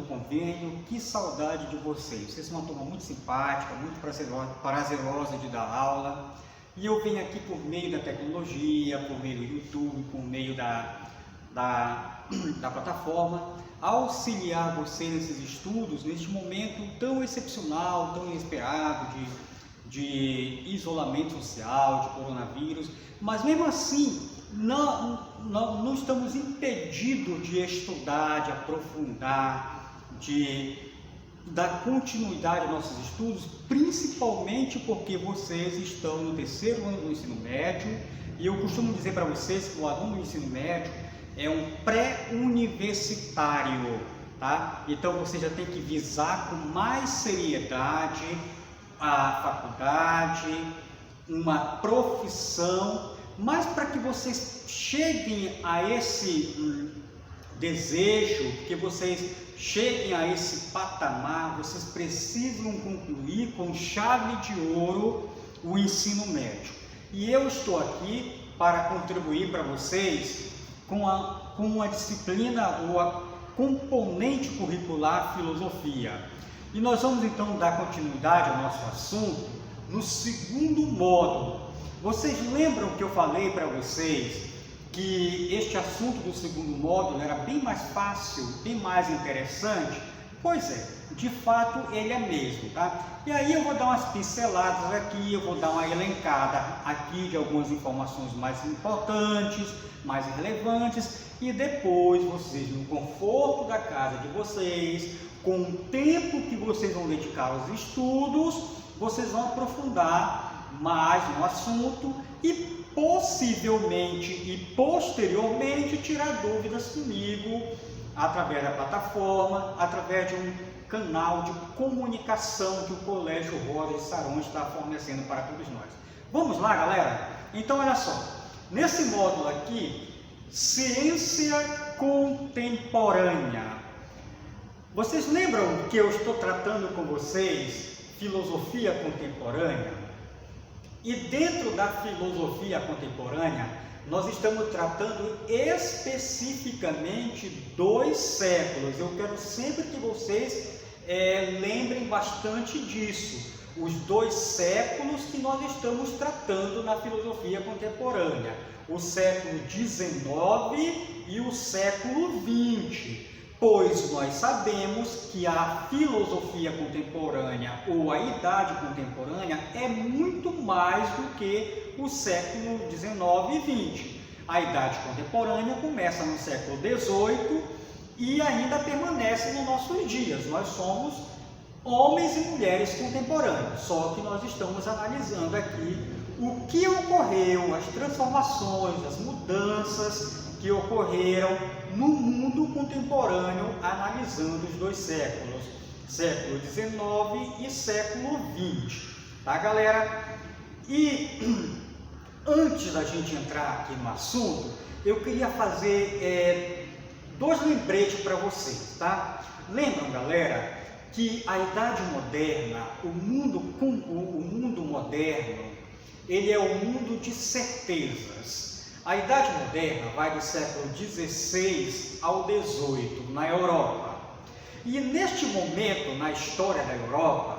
convênio, que saudade de vocês. Vocês são uma turma muito simpática, muito prazerosa de dar aula. E eu venho aqui por meio da tecnologia, por meio do YouTube, por meio da plataforma, auxiliar você nesses estudos, neste momento tão excepcional, tão inesperado de isolamento social, de coronavírus. Mas mesmo assim, não estamos impedidos de estudar, de aprofundar, de dar continuidade aos nossos estudos, principalmente porque vocês estão no terceiro ano do ensino médio, e eu costumo dizer para vocês que o aluno do ensino médio é um pré-universitário, tá? Então você já tem que visar com mais seriedade a faculdade, uma profissão, mas para que vocês cheguem a esse desejo, que vocês cheguem a esse patamar, vocês precisam concluir com chave de ouro o ensino médio. E eu estou aqui para contribuir para vocês com a disciplina ou a componente curricular filosofia. E nós vamos então dar continuidade ao nosso assunto no segundo módulo. Vocês lembram que eu falei para vocês que este assunto do segundo módulo era bem mais fácil, bem mais interessante? Pois é, de fato ele é mesmo, tá? E aí eu vou dar umas pinceladas aqui, eu vou dar uma elencada aqui de algumas informações mais importantes, mais relevantes, e depois vocês, no conforto da casa de vocês, com o tempo que vocês vão dedicar aos estudos, vocês vão aprofundar mais no assunto e possivelmente e posteriormente tirar dúvidas comigo através da plataforma, através de um canal de comunicação que o Colégio Rosa de Saron está fornecendo para todos nós. Vamos lá, galera? Então, olha só, nesse módulo aqui, ciência contemporânea. Vocês lembram que eu estou tratando com vocês filosofia contemporânea? E dentro da filosofia contemporânea, nós estamos tratando especificamente 2 séculos. Eu quero sempre que vocês lembrem bastante disso. Os 2 séculos que nós estamos tratando na filosofia contemporânea. O século XIX e o século XX. Pois nós sabemos que a filosofia contemporânea ou a idade contemporânea é muito mais do que o século XIX e XX. A idade contemporânea começa no século XVIII e ainda permanece nos nossos dias. Nós somos homens e mulheres contemporâneos, só que nós estamos analisando aqui o que ocorreu, as transformações, as mudanças que ocorreram no mundo contemporâneo, analisando os 2 séculos, século XIX e século XX, tá, galera? E antes da gente entrar aqui no assunto, eu queria fazer 2 lembretes para vocês, tá? Lembram, galera, que a Idade Moderna, o mundo moderno, ele é um mundo de certezas. A Idade Moderna vai do século XVI ao XVIII na Europa. E neste momento, na história da Europa,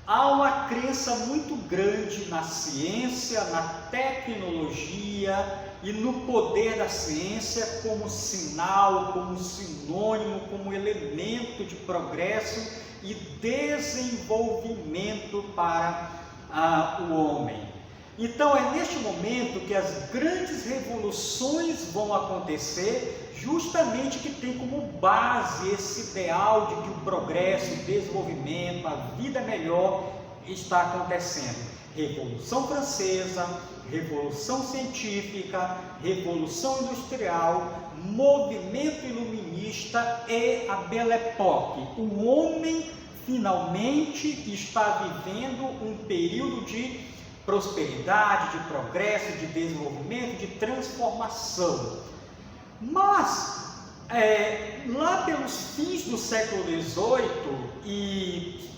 há uma crença muito grande na ciência, na tecnologia e no poder da ciência como sinal, como sinônimo, como elemento de progresso e desenvolvimento para o homem. Então é neste momento que as grandes revoluções vão acontecer, justamente que tem como base esse ideal de que o progresso, o desenvolvimento, a vida melhor está acontecendo. Revolução Francesa, Revolução Científica, Revolução Industrial, Movimento Iluminista e a Belle Époque. O homem finalmente está vivendo um período de prosperidade, de progresso, de desenvolvimento, de transformação. Mas, lá pelos fins do século XVIII e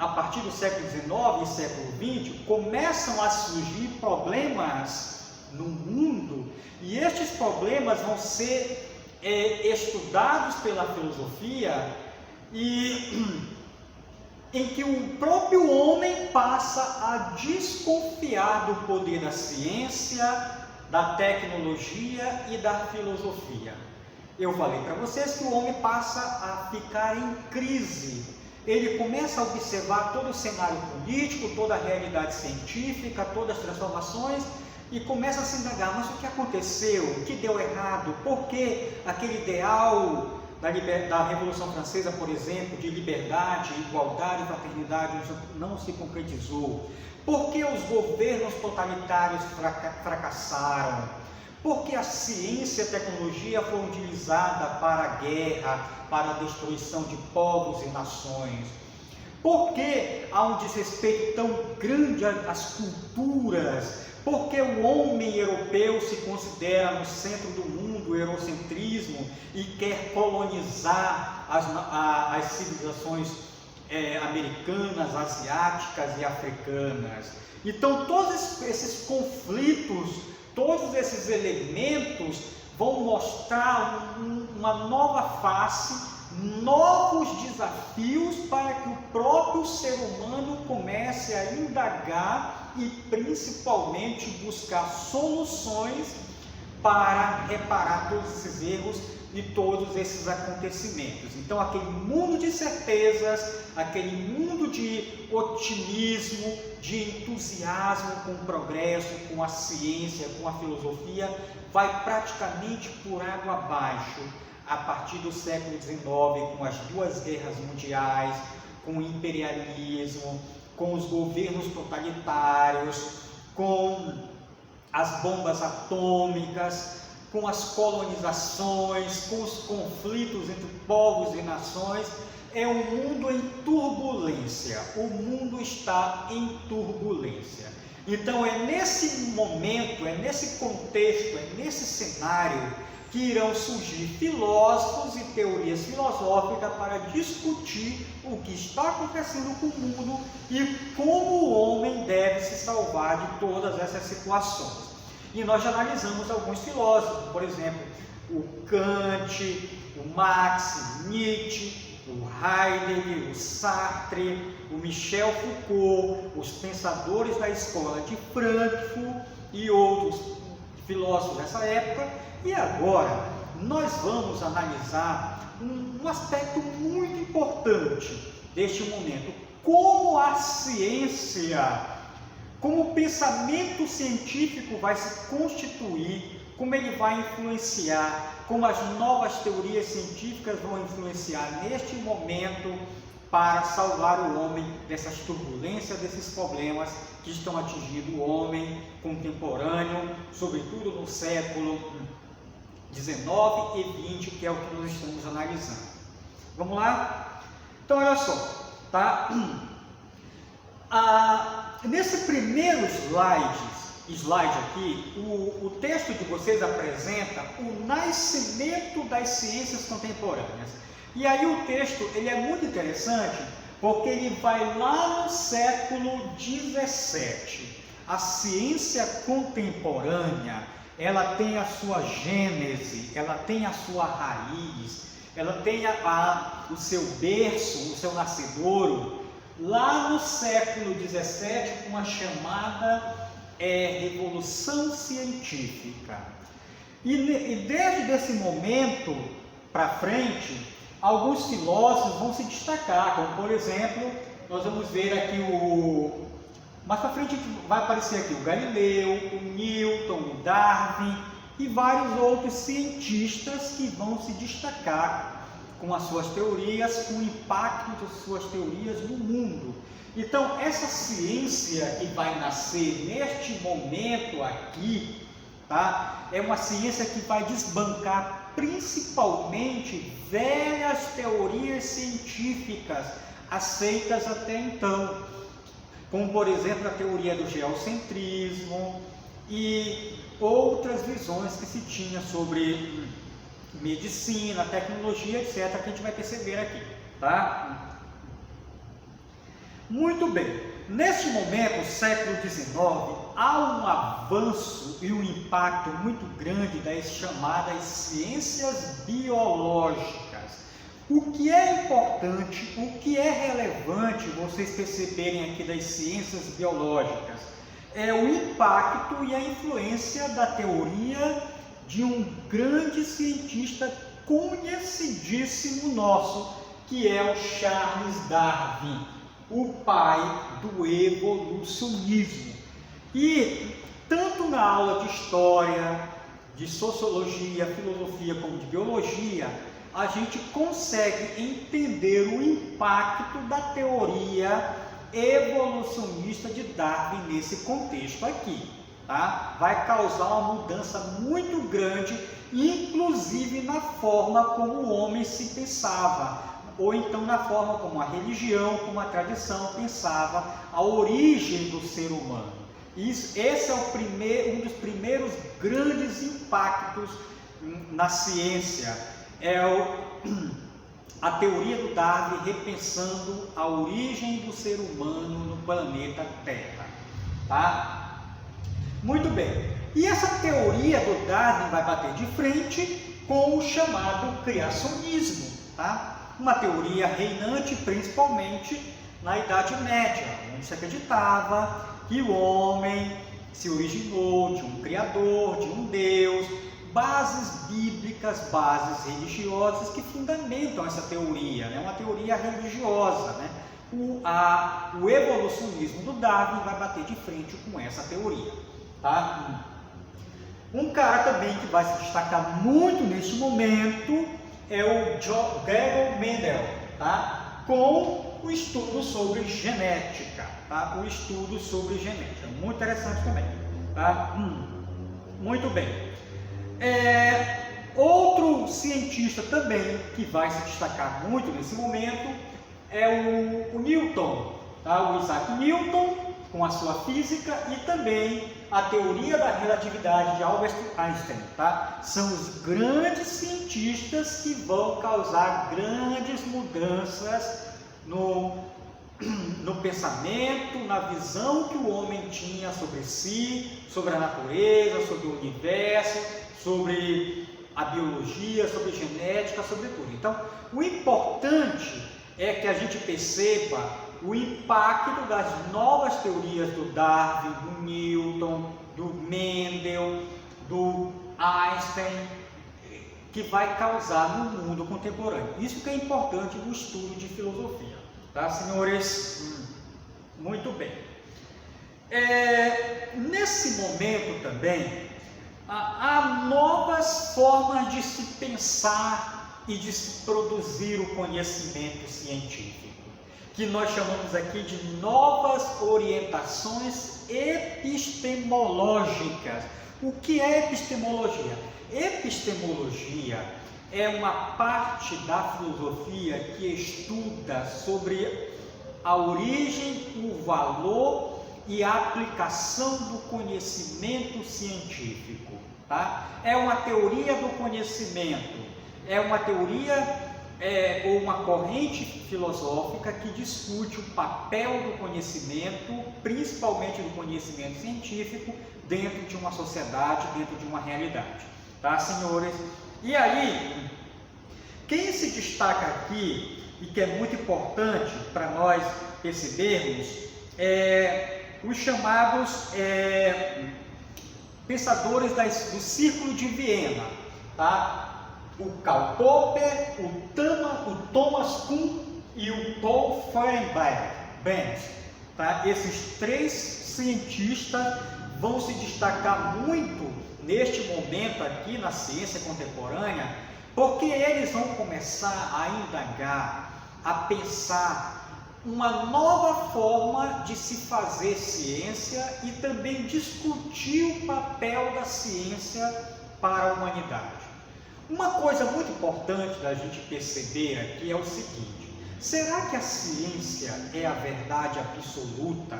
a partir do século XIX e século XX, começam a surgir problemas no mundo, e estes problemas vão ser estudados pela filosofia e em que o próprio homem passa a desconfiar do poder da ciência, da tecnologia e da filosofia. Eu falei para vocês que o homem passa a ficar em crise. Ele começa a observar todo o cenário político, toda a realidade científica, todas as transformações e começa a se indagar, mas o que aconteceu? O que deu errado? Por que aquele ideal da Revolução Francesa, por exemplo, de liberdade, igualdade e fraternidade não se concretizou? Por que os governos totalitários fracassaram? Por que a ciência e a tecnologia foram utilizadas para a guerra, para a destruição de povos e nações? Por que há um desrespeito tão grande às culturas? Por que o homem europeu se considera no centro do mundo, o eurocentrismo, e quer colonizar as civilizações americanas, asiáticas e africanas? Então, todos esses conflitos, todos esses elementos vão mostrar uma nova face, novos desafios para que o próprio ser humano comece a indagar e principalmente buscar soluções para reparar todos esses erros e todos esses acontecimentos. Então, aquele mundo de certezas, aquele mundo de otimismo, de entusiasmo com o progresso, com a ciência, com a filosofia, vai praticamente por água abaixo a partir do século XIX, com as duas guerras mundiais, com o imperialismo, com os governos totalitários, com as bombas atômicas, com as colonizações, com os conflitos entre povos e nações. É um mundo em turbulência, o mundo está em turbulência. Então é nesse momento, é nesse contexto, é nesse cenário que irão surgir filósofos e teorias filosóficas para discutir o que está acontecendo com o mundo e como o homem deve se salvar de todas essas situações. E nós já analisamos alguns filósofos, por exemplo, o Kant, o Marx, Nietzsche, o Heidegger, o Sartre, o Michel Foucault, os pensadores da escola de Frankfurt e outros filósofos dessa época. E agora nós vamos analisar um aspecto muito importante deste momento: como a ciência, como o pensamento científico vai se constituir, como ele vai influenciar, como as novas teorias científicas vão influenciar neste momento para salvar o homem dessas turbulências, desses problemas que estão atingindo o homem contemporâneo, sobretudo no século 19 e 20, que é o que nós estamos analisando. Vamos lá? Então, olha só, tá? Nesse primeiro slide aqui, o texto de vocês apresenta o nascimento das ciências contemporâneas. E aí o texto ele é muito interessante, porque ele vai lá no século 17. A ciência contemporânea, ela tem a sua gênese, ela tem a sua raiz, ela tem o seu berço, o seu nascedouro, lá no século XVII, com a chamada Revolução Científica. E desde esse momento para frente, alguns filósofos vão se destacar, como por exemplo, nós vamos ver aqui mais para frente vai aparecer aqui o Galileu, o Newton, o Darwin e vários outros cientistas que vão se destacar com as suas teorias, com o impacto das suas teorias no mundo. Então, essa ciência que vai nascer neste momento aqui, tá? É uma ciência que vai desbancar principalmente velhas teorias científicas aceitas até então, como por exemplo a teoria do geocentrismo e outras visões que se tinha sobre medicina, tecnologia, etc., que a gente vai perceber aqui, tá? Muito bem, neste momento, século XIX, há um avanço e um impacto muito grande das chamadas ciências biológicas. O que é importante, o que é relevante vocês perceberem aqui das ciências biológicas é o impacto e a influência da teoria de um grande cientista conhecidíssimo nosso, que é o Charles Darwin, o pai do evolucionismo. E tanto na aula de história, de sociologia, filosofia, como de biologia, a gente consegue entender o impacto da teoria evolucionista de Darwin nesse contexto aqui, tá? Vai causar uma mudança muito grande, inclusive na forma como o homem se pensava, ou então na forma como a religião, como a tradição pensava a origem do ser humano. Esse é um dos primeiros grandes impactos na ciência, a teoria do Darwin repensando a origem do ser humano no planeta Terra, tá? Muito bem. E essa teoria do Darwin vai bater de frente com o chamado criacionismo, tá? Uma teoria reinante principalmente na Idade Média, onde se acreditava que o homem se originou de um criador, de um Deus, bases bíblicas, bases religiosas que fundamentam essa teoria, né? Uma teoria religiosa, né? O evolucionismo do Darwin vai bater de frente com essa teoria, tá? Um cara também que vai se destacar muito neste momento é o Gregor Mendel, tá? Com o estudo sobre genética, tá? O estudo sobre genética, muito interessante também, tá? Muito bem. Outro cientista também que vai se destacar muito nesse momento é o Newton, tá? O Isaac Newton, com a sua física, e também a teoria da relatividade de Albert Einstein, tá? São os grandes cientistas que vão causar grandes mudanças no pensamento, na visão que o homem tinha sobre si, sobre a natureza, sobre o universo, sobre a biologia, sobre genética, sobre tudo. Então, o importante é que a gente perceba o impacto das novas teorias do Darwin, do Newton, do Mendel, do Einstein, que vai causar no mundo contemporâneo. Isso que é importante no estudo de filosofia, tá, senhores? Muito bem. Nesse momento também, há novas formas de se pensar e de se produzir o conhecimento científico, que nós chamamos aqui de novas orientações epistemológicas. O que é epistemologia? Epistemologia é uma parte da filosofia que estuda sobre a origem, o valor e a aplicação do conhecimento científico, tá? É uma teoria do conhecimento, é uma teoria ou uma corrente filosófica que discute o papel do conhecimento, principalmente do conhecimento científico, dentro de uma sociedade, dentro de uma realidade, tá, senhores? E aí, quem se destaca aqui e que é muito importante para nós percebermos os chamados pensadores do Círculo de Viena, tá? O Karl Popper, o Thomas Kuhn e o Paul Feyerabend, tá? Esses três cientistas vão se destacar muito neste momento aqui na ciência contemporânea, porque eles vão começar a indagar, a pensar uma nova forma de se fazer ciência e também discutir o papel da ciência para a humanidade. Uma coisa muito importante da gente perceber aqui é o seguinte: será que a ciência é a verdade absoluta?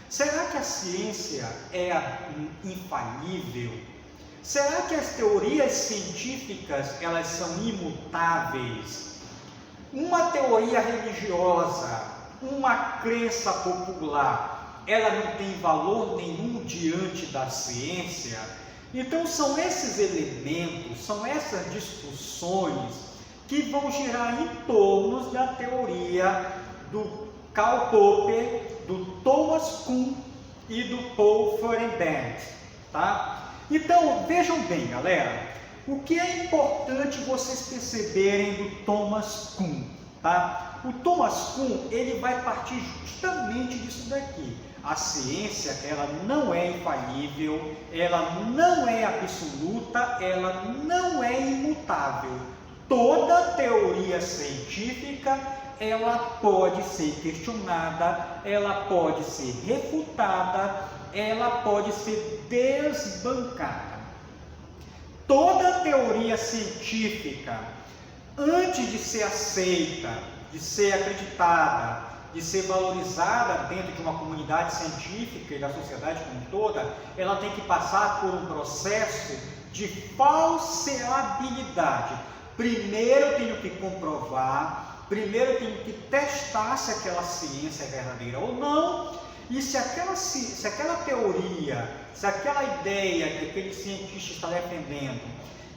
Será que a ciência é infalível? Será que as teorias científicas elas são imutáveis? Uma teoria religiosa, uma crença popular, ela não tem valor nenhum diante da ciência? Então são esses elementos, são essas discussões que vão girar em torno da teoria do Karl Popper, do Thomas Kuhn e do Paul Feyerabend, tá? Então, vejam bem, galera, o que é importante vocês perceberem do Thomas Kuhn, tá? O Thomas Kuhn, ele vai partir justamente disso daqui. A ciência, ela não é infalível, ela não é absoluta, ela não é imutável. Toda teoria científica, ela pode ser questionada, ela pode ser refutada, ela pode ser desbancada. Toda teoria científica, antes de ser aceita, de ser acreditada, de ser valorizada dentro de uma comunidade científica e da sociedade como toda, ela tem que passar por um processo de falseabilidade. Primeiro eu tenho que comprovar, primeiro eu tenho que testar se aquela ciência é verdadeira ou não, e se aquela teoria, se aquela ideia que aquele cientista está defendendo,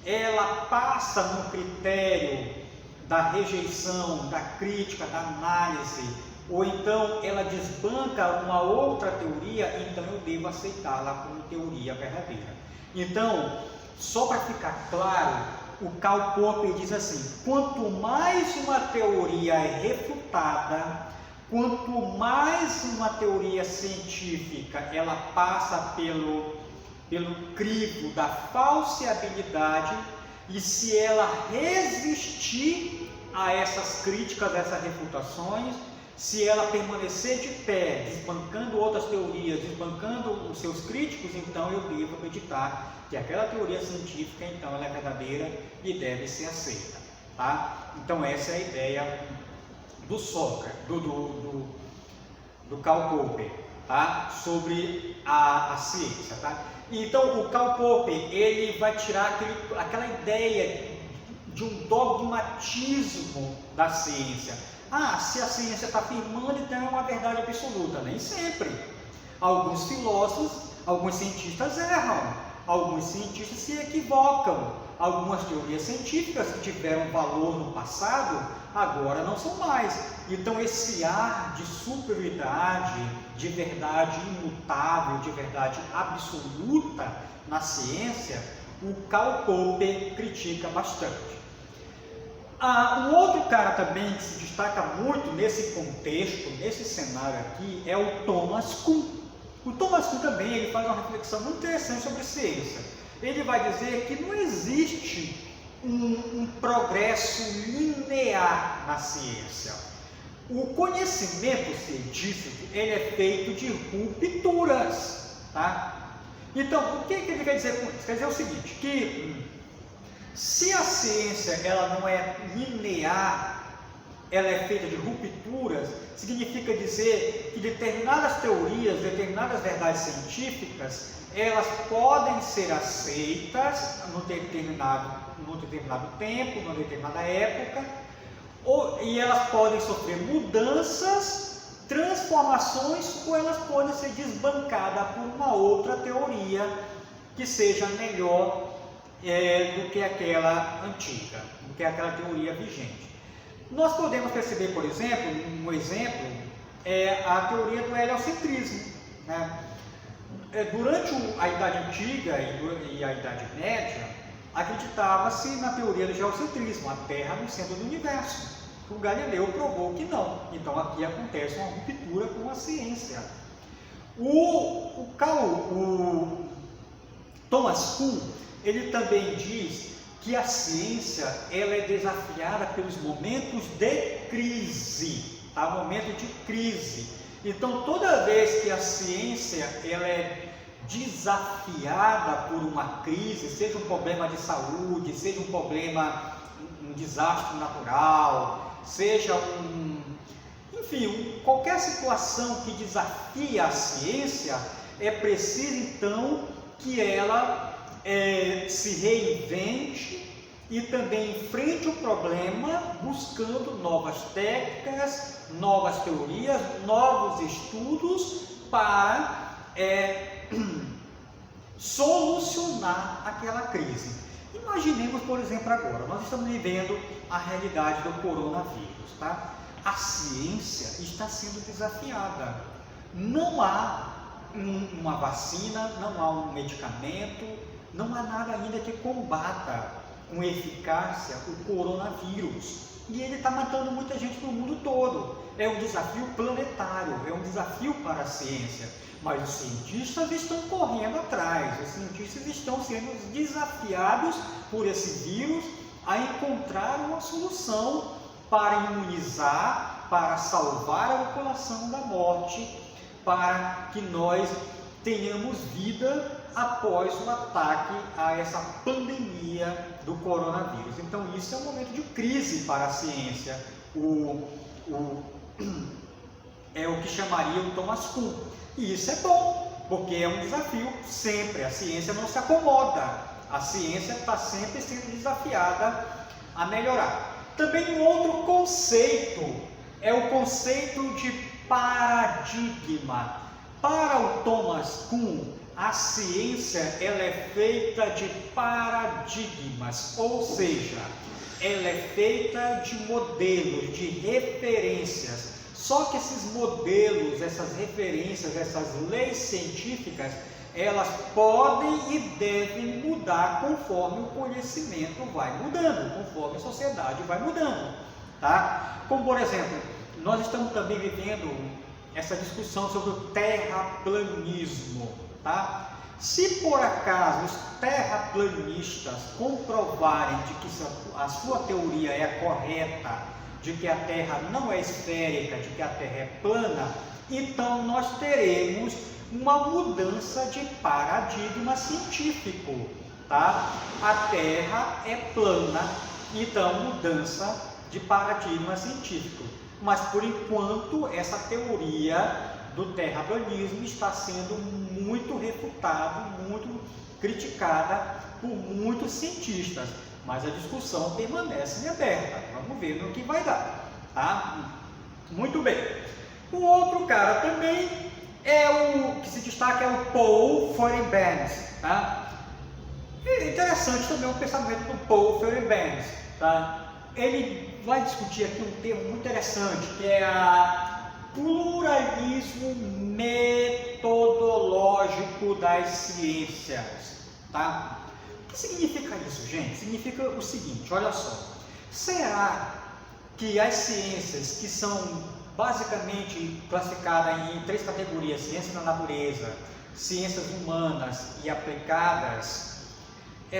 ela passa no critério da rejeição, da crítica, da análise, ou então ela desbanca uma outra teoria, então eu devo aceitá-la como teoria verdadeira. Então, só para ficar claro, o Karl Popper diz assim: quanto mais uma teoria é refutada, quanto mais uma teoria científica ela passa pelo crivo da falseabilidade, e se ela resistir a essas críticas, a essas refutações, se ela permanecer de pé, desbancando outras teorias, desbancando os seus críticos, então eu devo acreditar que aquela teoria científica, então, ela é verdadeira e deve ser aceita, tá? Então essa é a ideia do Sócrates, do Karl Popper, tá? Sobre a ciência, tá? Então o Karl Popper, ele vai tirar aquela ideia de um dogmatismo da ciência. Ah, se a ciência está afirmando, então é uma verdade absoluta. Nem sempre. Alguns filósofos, alguns cientistas erram, alguns cientistas se equivocam. Algumas teorias científicas que tiveram valor no passado, agora não são mais. Então esse ar de superioridade, de verdade imutável, de verdade absoluta na ciência, o Karl Popper critica bastante. Um outro cara também que se destaca muito nesse contexto, nesse cenário aqui, é o Thomas Kuhn. O Thomas Kuhn também ele faz uma reflexão muito interessante sobre ciência. Ele vai dizer que não existe um progresso linear na ciência. O conhecimento científico ele é feito de rupturas, tá? Então, o que ele quer dizer com isso? Quer dizer o seguinte, que se a ciência ela não é linear, ela é feita de rupturas, significa dizer que determinadas teorias, determinadas verdades científicas, elas podem ser aceitas num determinado tempo, numa determinada época, e elas podem sofrer mudanças, transformações, ou elas podem ser desbancadas por uma outra teoria que seja melhor do que aquela antiga, do que aquela teoria vigente. Nós podemos perceber, por exemplo, um exemplo é a teoria do heliocentrismo, né? Durante a Idade Antiga e a Idade Média, acreditava-se na teoria do geocentrismo, a Terra no centro do universo. O Galileu provou que não. Então aqui acontece uma ruptura com a ciência. O Thomas Kuhn, ele também diz que a ciência ela é desafiada pelos momentos de crise, tá? Momento de crise. Então, toda vez que a ciência ela é desafiada por uma crise, seja um problema de saúde, seja um problema, um desastre natural, seja enfim, qualquer situação que desafia a ciência, é preciso então que ela se reinvente e também enfrente o problema buscando novas técnicas, novas teorias, novos estudos para solucionar aquela crise. Imaginemos, por exemplo, agora, nós estamos vivendo a realidade do coronavírus, tá? A ciência está sendo desafiada. Não há uma vacina, não há um medicamento, não há nada ainda que combata com eficácia o coronavírus. E ele está matando muita gente no mundo todo. É um desafio planetário, é um desafio para a ciência. Mas os cientistas estão correndo atrás, os cientistas estão sendo desafiados por esse vírus a encontrar uma solução para imunizar, para salvar a população da morte, para que nós tenhamos vida após o ataque a essa pandemia do coronavírus. Então isso é um momento de crise para a ciência. É o que chamaria o Thomas Kuhn. E isso é bom, porque é um desafio sempre. A ciência não se acomoda. A ciência está sempre sendo desafiada a melhorar. Também um outro conceito é o conceito de paradigma. Para o Thomas Kuhn, a ciência ela é feita de paradigmas, ou seja, ela é feita de modelos, de referências. Só que esses modelos, essas referências, essas leis científicas, elas podem e devem mudar conforme o conhecimento vai mudando, conforme a sociedade vai mudando, tá? Como por exemplo, nós estamos também vivendo essa discussão sobre o terraplanismo, tá? Se por acaso os terraplanistas comprovarem de que a sua teoria é correta, de que a Terra não é esférica, de que a Terra é plana, então nós teremos uma mudança de paradigma científico, tá? A Terra é plana, então mudança de paradigma científico. Mas por enquanto essa teoria do terraplanismo está sendo muito refutada, muito criticada por muitos cientistas. Mas a discussão permanece aberta. Vamos ver no que vai dar, tá? Muito bem. O outro cara também é o que se destaca, é o Paul Feyerabend, tá? É interessante também o pensamento do Paul Feyerabend, tá? Ele vai discutir aqui um termo muito interessante, que é a pluralismo metodológico das ciências, tá? O que significa isso, gente? Significa o seguinte, olha só. Será que as ciências, que são basicamente classificadas em 3 categorias, ciência da natureza, ciências humanas e aplicadas,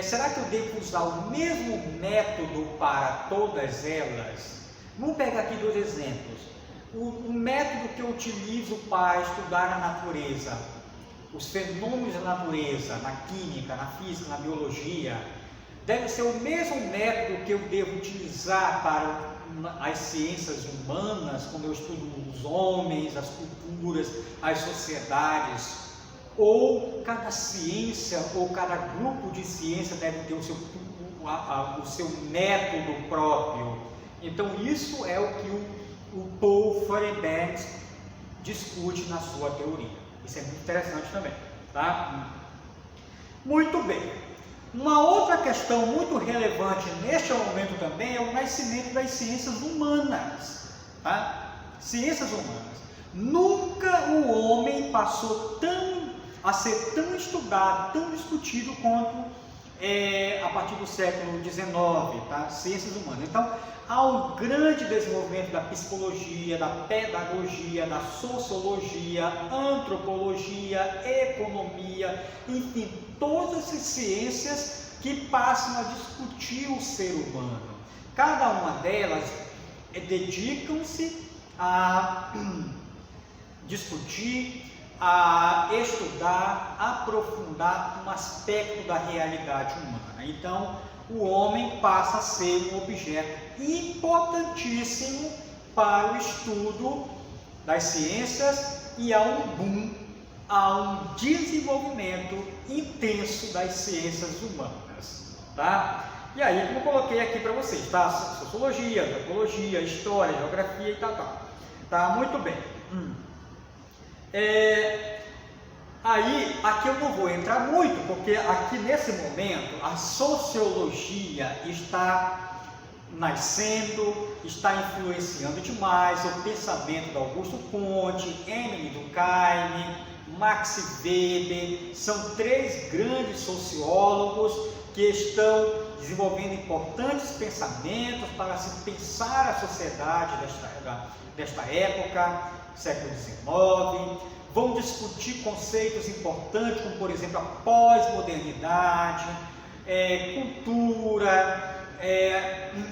será que eu devo usar o mesmo método para todas elas? Vamos pegar aqui 2 exemplos. O método que eu utilizo para estudar a natureza, os fenômenos da natureza, na química, na física, na biologia, deve ser o mesmo método que eu devo utilizar para as ciências humanas, quando eu estudo os homens, as culturas, as sociedades, ou cada ciência ou cada grupo de ciência deve ter o seu método próprio. Então isso é o que o Paul Feyerabend discute na sua teoria. Isso é muito interessante também, tá? Muito bem. Uma outra questão muito relevante neste momento também é o nascimento das ciências humanas, tá? Ciências humanas. Nunca o homem passou a ser tão estudado, tão discutido quanto a partir do século XIX, tá? Ciências humanas. Então, há um grande desenvolvimento da psicologia, da pedagogia, da sociologia, antropologia, economia, enfim, todas essas ciências que passam a discutir o ser humano. Cada uma delas dedicam-se a discutir, a estudar, aprofundar um aspecto da realidade humana. Então, o homem passa a ser um objeto importantíssimo para o estudo das ciências e há um boom, há um desenvolvimento intenso das ciências humanas, tá? E aí, como eu coloquei aqui para vocês, tá? Sociologia, antropologia, história, geografia e tal. Tá, muito bem. Aí, aqui eu não vou entrar muito, porque aqui nesse momento a sociologia está nascendo, está influenciando demais o pensamento de Augusto Comte, Emile Durkheim, Max Weber. São três grandes sociólogos que estão desenvolvendo importantes pensamentos para se pensar a sociedade desta época, século XIX. Vão discutir conceitos importantes, como por exemplo a pós-modernidade, cultura,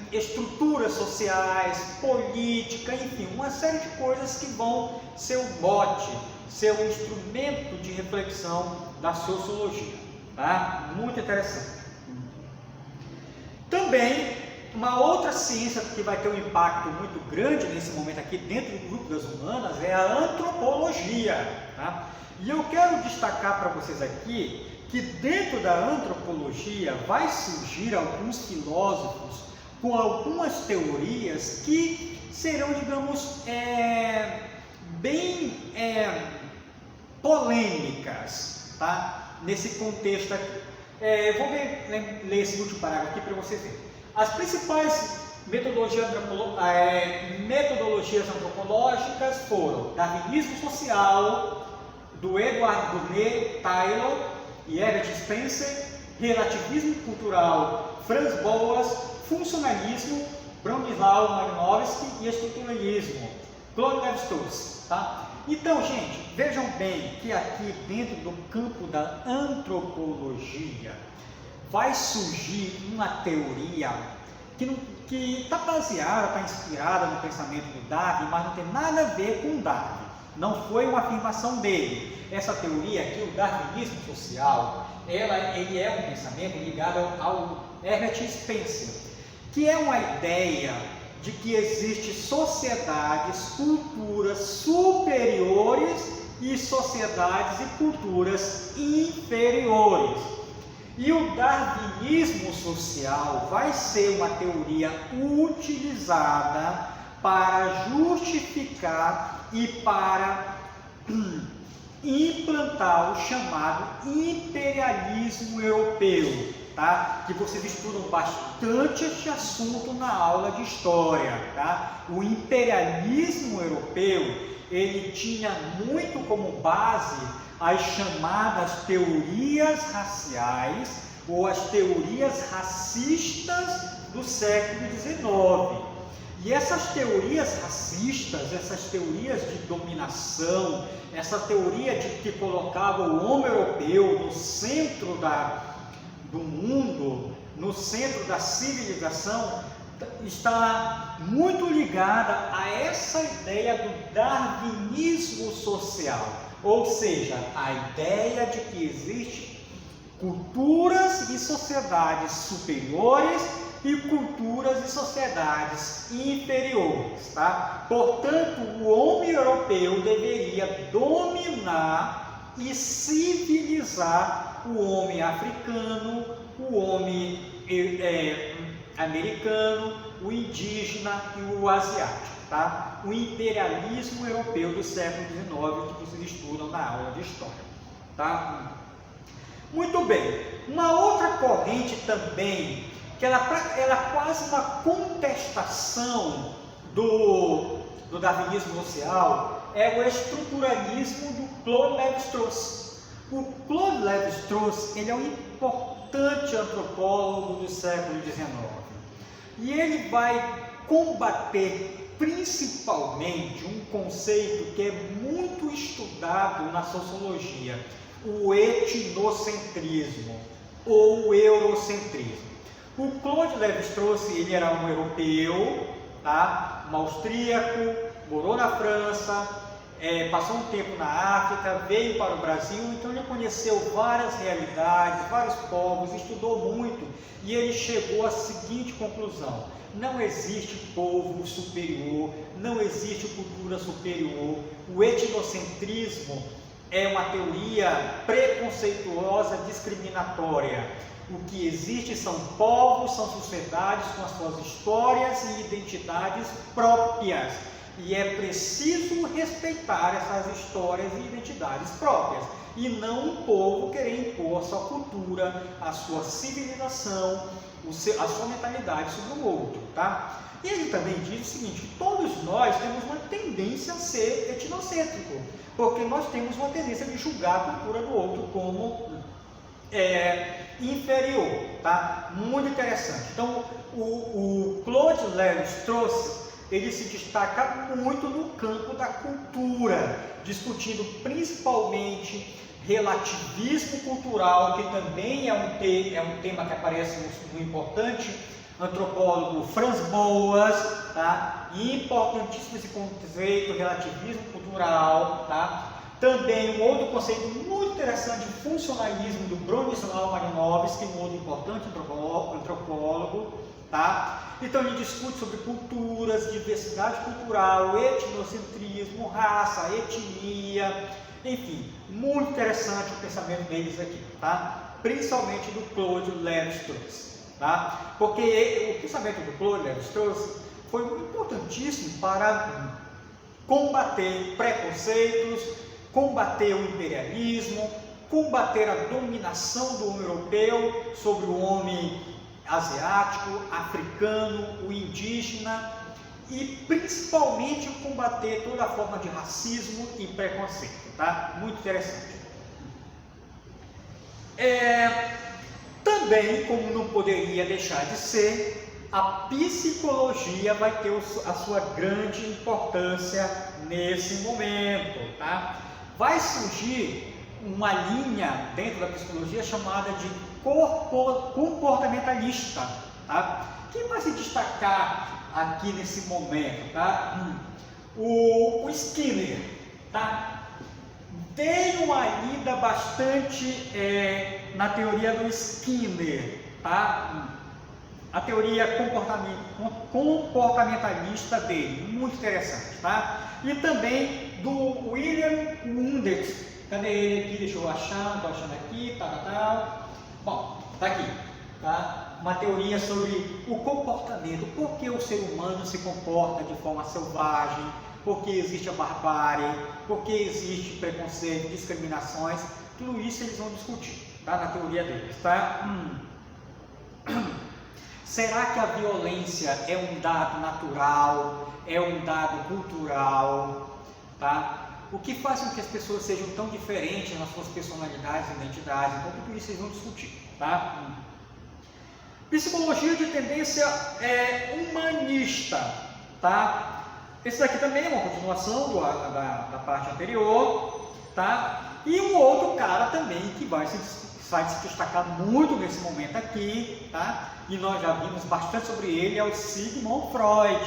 estruturas sociais, política, enfim, uma série de coisas que vão ser o mote, ser o instrumento de reflexão da sociologia. Tá? Muito interessante. Também, uma outra ciência que vai ter um impacto muito grande nesse momento aqui dentro do grupo das humanas é a antropologia. Tá? E eu quero destacar para vocês aqui que dentro da antropologia vai surgir alguns filósofos com algumas teorias que serão, digamos, bem polêmicas, tá? Nesse contexto aqui. Vou ler esse último parágrafo aqui para vocês verem. As principais metodologias antropológicas foram Darwinismo Social, do Edward Burnet Taylor e Herbert Spencer, Relativismo Cultural, Franz Boas, Funcionalismo, Bronislaw Malinowski e Estruturalismo, Claude Lévi-Strauss. Tá? Então, gente, vejam bem que aqui dentro do campo da antropologia vai surgir uma teoria que está baseada, está inspirada no pensamento do Darwin, mas não tem nada a ver com Darwin. Não foi uma afirmação dele. Essa teoria aqui, o darwinismo social, ele é um pensamento ligado ao Herbert Spencer, que é uma ideia de que existem sociedades, culturas superiores e sociedades e culturas inferiores. E o darwinismo social vai ser uma teoria utilizada para justificar e para implantar o chamado imperialismo europeu, tá? Que vocês estudam bastante este assunto na aula de história, tá? O imperialismo europeu, ele tinha muito como base as chamadas teorias raciais ou as teorias racistas do século XIX. E essas teorias racistas, essas teorias de dominação, essa teoria de que colocava o homem europeu no centro do mundo, no centro da civilização, está muito ligada a essa ideia do darwinismo social. Ou seja, a ideia de que existem culturas e sociedades superiores e culturas e sociedades inferiores, tá? Portanto, o homem europeu deveria dominar e civilizar o homem africano, o homem americano, o indígena e o asiático, tá? O imperialismo europeu do século XIX que vocês estudam na aula de história, tá? Muito bem. Uma outra corrente também que ela é quase uma contestação do darwinismo social, é o estruturalismo do Claude Lévi-Strauss. O Claude Lévi-Strauss, ele é um importante antropólogo do século XIX. E ele vai combater principalmente um conceito que é muito estudado na sociologia, o etnocentrismo ou o eurocentrismo. O Claude Lévi-Strauss, ele era um europeu, tá? Um austríaco, morou na França, passou um tempo na África, veio para o Brasil, então ele conheceu várias realidades, vários povos, estudou muito e ele chegou à seguinte conclusão: não existe povo superior, não existe cultura superior. O etnocentrismo é uma teoria preconceituosa, discriminatória. O que existe são povos, são sociedades com as suas histórias e identidades próprias. E é preciso respeitar essas histórias e identidades próprias. e não um povo querer impor a sua cultura, a sua civilização, a sua mentalidade sobre o outro, tá? E ele também diz o seguinte, que todos nós temos uma tendência a ser etnocêntrico, porque nós temos uma tendência de julgar a cultura do outro como inferior, tá? Muito interessante. Então, o Claude Lévi-Strauss, ele se destaca muito no campo da cultura, discutindo principalmente relativismo cultural, que também é um tema que aparece no importante antropólogo Franz Boas, tá? Importantíssimo esse conceito, relativismo cultural, tá? Também um outro conceito muito interessante, o funcionalismo do Bronisław Malinowski, um outro importante antropólogo, tá? Então ele discute sobre culturas, diversidade cultural, etnocentrismo, raça, etnia, enfim, muito interessante o pensamento deles aqui, tá? Principalmente do Claude Lévi-Strauss. Tá? Porque o pensamento do Claude Lévi-Strauss foi importantíssimo para combater preconceitos, combater o imperialismo, combater a dominação do homem europeu sobre o homem asiático, africano, o indígena e principalmente combater toda forma de racismo e preconceito. Tá? Muito interessante. Também, como não poderia deixar de ser, a psicologia vai ter a sua grande importância nesse momento, tá? Vai surgir uma linha dentro da psicologia chamada de comportamentalista, tá? Que vai se destacar aqui nesse momento, tá? O Skinner, tá? Tem uma lida bastante na teoria do Skinner, tá? A teoria comportamentalista dele, muito interessante, tá? E também do William Wundt. Cadê ele aqui? Deixa eu achar, estou achando aqui, tal. Bom, tá aqui, tá? Uma teoria sobre o comportamento, por que o ser humano se comporta de forma selvagem, por que existe a barbárie, por que existe preconceito, discriminações, tudo isso eles vão discutir, tá? Na teoria deles, tá? Será que a violência é um dado natural, é um dado cultural, tá? O que faz com que as pessoas sejam tão diferentes nas suas personalidades e identidades? Então tudo isso eles vão discutir, tá? Psicologia de tendência humanista, tá? Esse daqui também é uma continuação da parte anterior, tá? E um outro cara também que vai se destacar muito nesse momento aqui, tá? E nós já vimos bastante sobre ele, é o Sigmund Freud.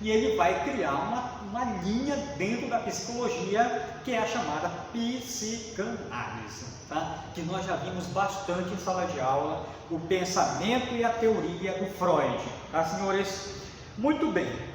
E ele vai criar uma linha dentro da psicologia que é a chamada psicanálise, tá? Que nós já vimos bastante em sala de aula, o pensamento e a teoria do Freud, tá, senhores? Muito bem.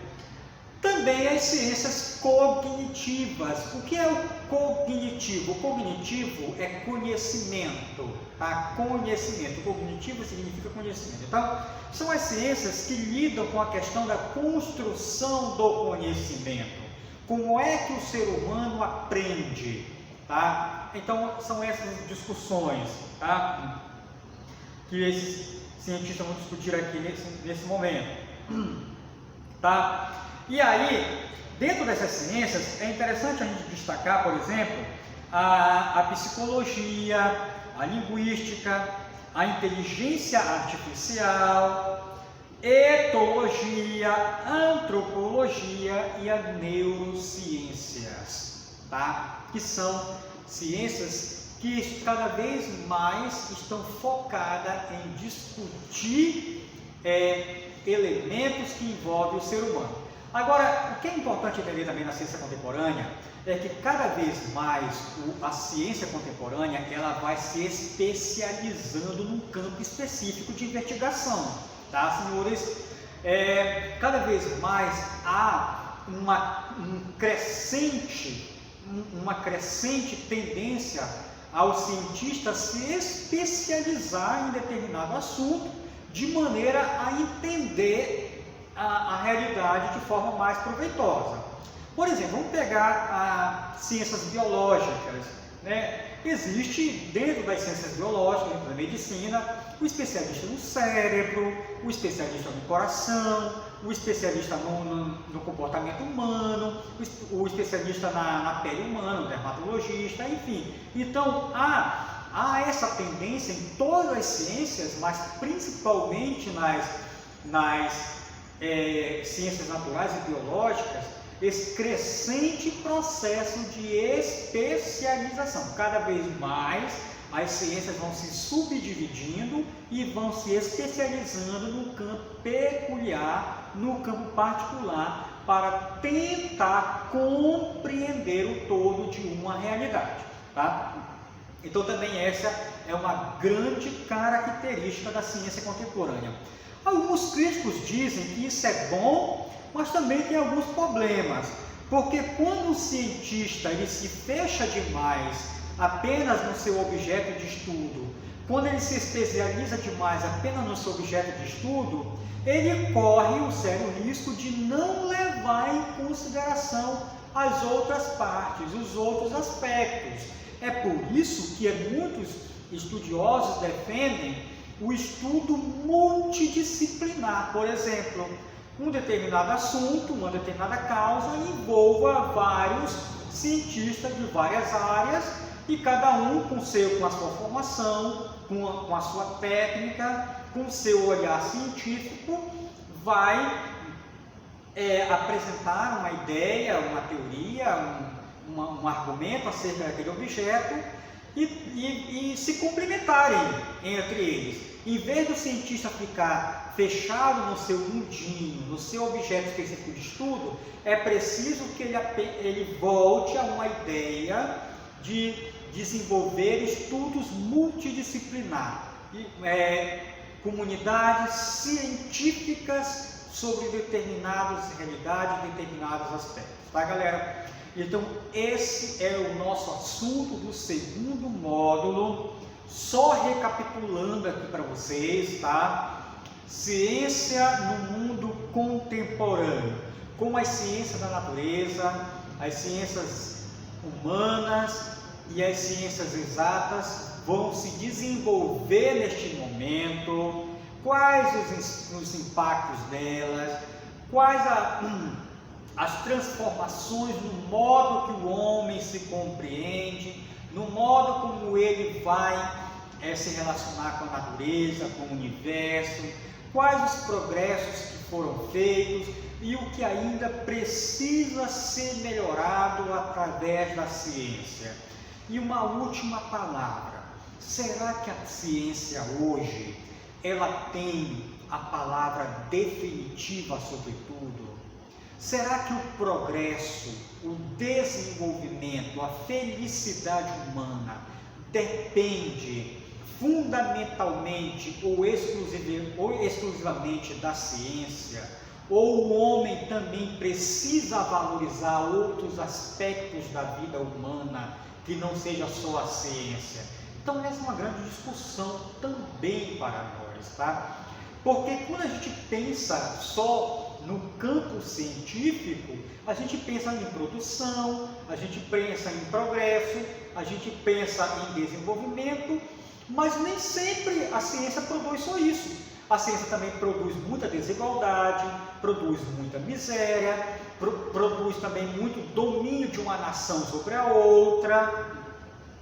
Também as ciências cognitivas. O que é o cognitivo? O cognitivo é conhecimento, tá? Conhecimento. Cognitivo significa conhecimento. Então, são as ciências que lidam com a questão da construção do conhecimento. Como é que o ser humano aprende, tá? Então, são essas discussões, tá? Que esses cientistas vão discutir aqui nesse momento, tá? E aí, dentro dessas ciências, é interessante a gente destacar, por exemplo, a psicologia, a linguística, a inteligência artificial, etologia, antropologia e as neurociências, tá? Que são ciências que cada vez mais estão focadas em discutir elementos que envolvem o ser humano. Agora, o que é importante entender também na ciência contemporânea é que cada vez mais a ciência contemporânea ela vai se especializando num campo específico de investigação, tá, senhores? Cada vez mais há uma crescente tendência aos cientistas se especializar em determinado assunto de maneira a entender a realidade de forma mais proveitosa. Por exemplo, vamos pegar as ciências biológicas, né? existe dentro das ciências biológicas, dentro da medicina, o especialista no cérebro, o especialista no coração, o especialista no comportamento humano, o especialista na pele humana, o dermatologista, enfim. Então, há essa tendência em todas as ciências, mas principalmente nas ciências naturais e biológicas, esse crescente processo de especialização. Cada vez mais as ciências vão se subdividindo e vão se especializando no campo peculiar, no campo particular, para tentar compreender o todo de uma realidade, tá? Então também essa é uma grande característica da ciência contemporânea. Alguns críticos dizem que isso é bom, mas também tem alguns problemas, porque quando o cientista ele se fecha demais apenas no seu objeto de estudo, quando ele se especializa demais apenas no seu objeto de estudo, ele corre o sério risco de não levar em consideração as outras partes, os outros aspectos. É por isso que muitos estudiosos defendem o estudo multidisciplinar. Por exemplo, um determinado assunto, uma determinada causa envolva vários cientistas de várias áreas e cada um com a sua formação, com a sua técnica, com o seu olhar científico, vai apresentar uma ideia, uma teoria, um argumento acerca daquele objeto e se complementarem entre eles. Em vez do cientista ficar fechado no seu mundinho, no seu objeto específico de estudo, é preciso que ele volte a uma ideia de desenvolver estudos multidisciplinares, comunidades científicas sobre determinadas realidades, determinados aspectos, tá, galera? Então esse é o nosso assunto do segundo módulo. Só recapitulando aqui para vocês, tá? Ciência no mundo contemporâneo, como as ciências da natureza, as ciências humanas e as ciências exatas vão se desenvolver neste momento, quais os impactos delas, quais as transformações no modo que o homem se compreende, no modo como ele vai se relacionar com a natureza, com o universo, quais os progressos que foram feitos e o que ainda precisa ser melhorado através da ciência. E uma última palavra: será que a ciência hoje ela tem a palavra definitiva sobre tudo? Será que o progresso, o desenvolvimento, a felicidade humana depende fundamentalmente ou exclusivamente da ciência? Ou o homem também precisa valorizar outros aspectos da vida humana que não seja só a ciência? Então essa é uma grande discussão também para nós, tá? Porque quando a gente pensa só no campo científico, a gente pensa em produção, a gente pensa em progresso, a gente pensa em desenvolvimento, mas nem sempre a ciência produz só isso. A ciência também produz muita desigualdade, produz muita miséria, produz também muito domínio de uma nação sobre a outra,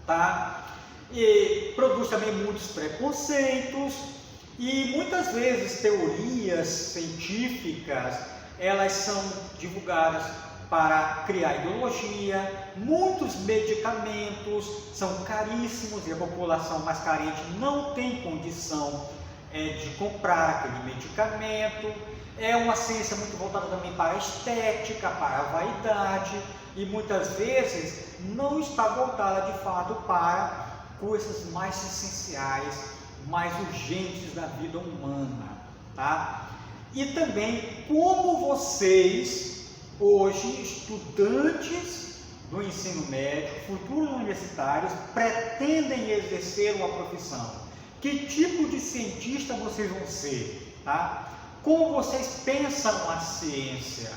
tá? E produz também muitos preconceitos. E muitas vezes teorias científicas, elas são divulgadas para criar ideologia, muitos medicamentos são caríssimos e a população mais carente não tem condição de comprar aquele medicamento. É uma ciência muito voltada também para a estética, para a vaidade e muitas vezes não está voltada de fato para coisas mais essenciais, mais urgentes da vida humana, tá? E também como vocês, hoje, estudantes do ensino médio, futuros universitários, pretendem exercer uma profissão. Que tipo de cientista vocês vão ser, tá? Como vocês pensam a ciência,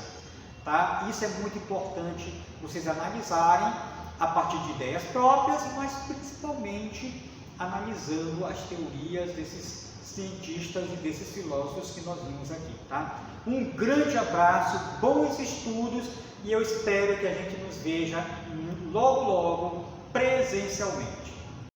tá? Isso é muito importante vocês analisarem a partir de ideias próprias, mas principalmente analisando as teorias desses cientistas e desses filósofos que nós vimos aqui, tá? Um grande abraço, bons estudos e eu espero que a gente nos veja logo, logo presencialmente.